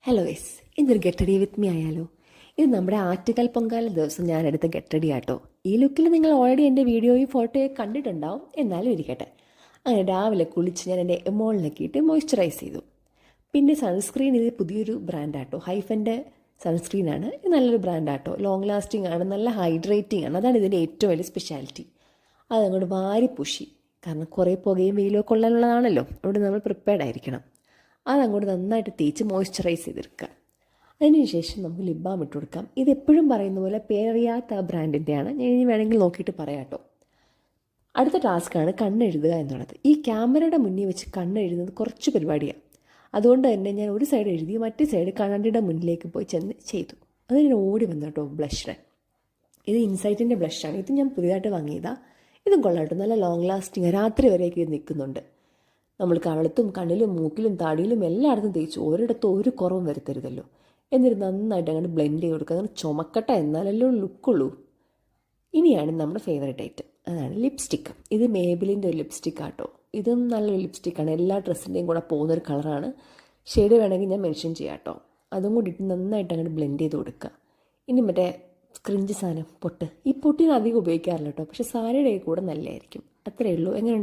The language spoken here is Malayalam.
ഹലോ ഗൈസ്, ഇന്നൊരു ഗെറ്റ് റെഡി വിത്ത് മീ ആയാലോ? ഇത് നമ്മുടെ ആറ്റുകാൽ പൊങ്കാല ദിവസം ഞാനെടുത്ത ഗെറ്റ് റെഡി ആട്ടോ. ഈ ലുക്കിൽ നിങ്ങൾ ഓൾറെഡി എൻ്റെ വീഡിയോയും ഫോട്ടോയും കണ്ടിട്ടുണ്ടാവും, എന്നാലും ഇരിക്കട്ടെ. അങ്ങനെ രാവിലെ കുളിച്ച് ഞാൻ എൻ്റെ എമോളിലൊക്കെ ഇട്ട് മോയ്സ്ചറൈസ് ചെയ്തു. പിന്നെ സൺസ്ക്രീൻ ഇത് പുതിയൊരു ബ്രാൻഡാട്ടോ, ഹൈഫൻ്റെ സൺസ്ക്രീനാണ്. ഇത് നല്ലൊരു ബ്രാൻഡാട്ടോ, ലോങ് ലാസ്റ്റിംഗ് ആണ്, നല്ല ഹൈഡ്രേറ്റിംഗ് ആണ്. അതാണ് ഇതിൻ്റെ ഏറ്റവും വലിയ സ്പെഷ്യാലിറ്റി. അതങ്ങോട്ട് വാരി പൂശി, കാരണം കുറേ പുകയും വെയിലൊക്കെ കൊള്ളാനുള്ളതാണല്ലോ, അവിടെ നമ്മൾ പ്രിപ്പയർഡ് ആയിരിക്കണം. അതങ്ങോട്ട് നന്നായിട്ട് തേച്ച് മോയ്സ്ചറൈസ് ചെയ്തെടുക്കുക. അതിനുശേഷം നമുക്ക് ലിപ് ബാം ഇട്ട് കൊടുക്കാം. ഇതെപ്പോഴും പറയുന്ന പോലെ പേരറിയാത്ത ആ ബ്രാൻഡിൻ്റെയാണ്. ഞാൻ ഇനി വേണമെങ്കിൽ നോക്കിയിട്ട് പറയാം കേട്ടോ. അടുത്ത ടാസ്ക്കാണ് കണ്ണെഴുതുക എന്നുള്ളത്. ഈ ക്യാമറയുടെ മുന്നിൽ വെച്ച് കണ്ണെഴുതുന്നത് കുറച്ച് പരിപാടിയാണ്. അതുകൊണ്ട് തന്നെ ഞാൻ ഒരു സൈഡ് എഴുതി, മറ്റേ സൈഡ് കണ്ണാടിയുടെ മുന്നിലേക്ക് പോയി ചെന്ന് ചെയ്തു. അത് ഞാൻ ഓടി വന്നു കേട്ടോ. ബ്ലഷ്, ഇത് ഇൻസൈറ്റിൻ്റെ ബ്ലഷാണ്. ഇത് ഞാൻ പുതിയതായിട്ട് വാങ്ങിയതാണ്. ഇതും കൊള്ളാട്ടോ, നല്ല ലോങ് ലാസ്റ്റിങ്, രാത്രി വരെയൊക്കെ ഇത് നിൽക്കുന്നുണ്ട്. നമ്മൾ കവളത്തും കണ്ണിലും മൂക്കിലും താടിയിലും എല്ലായിടത്തും തേച്ചു. ഒരിടത്തും ഒരു കുറവും വരുത്തരുതല്ലോ. എന്നിട്ട് നന്നായിട്ട് അങ്ങനെ ബ്ലെൻഡ് ചെയ്ത് കൊടുക്കുക. അങ്ങനെ ചുമക്കട്ടെ, എന്നാലല്ലോ ലുക്കുള്ളൂ. ഇനിയാണ് നമ്മുടെ ഫേവറേറ്റ് ഐറ്റം, അതാണ് ലിപ്സ്റ്റിക്ക്. ഇത് മേബിലിൻ്റെ ഒരു ലിപ്സ്റ്റിക്ക് ആട്ടോ. ഇതും നല്ലൊരു ലിപ്സ്റ്റിക്കാണ്, എല്ലാ ഡ്രസ്സിൻ്റെയും കൂടെ പോകുന്നൊരു കളറാണ്. ഷെയ്ഡ് വേണമെങ്കിൽ ഞാൻ മെൻഷൻ ചെയ്യാം കേട്ടോ. അതും കൂടി ഇട്ട് നന്നായിട്ട് അങ്ങനെ ബ്ലെൻഡ് ചെയ്ത് കൊടുക്കുക. ഇനി മറ്റേ ക്രിഞ്ച് സാധനം, പൊട്ട്. ഈ പൊട്ടിന് അധികം ഉപയോഗിക്കാറില്ല കേട്ടോ, പക്ഷേ സാരിയുടെ കൂടെ നല്ലതായിരിക്കും. അത്രയേ ഉള്ളൂ. എങ്ങനെ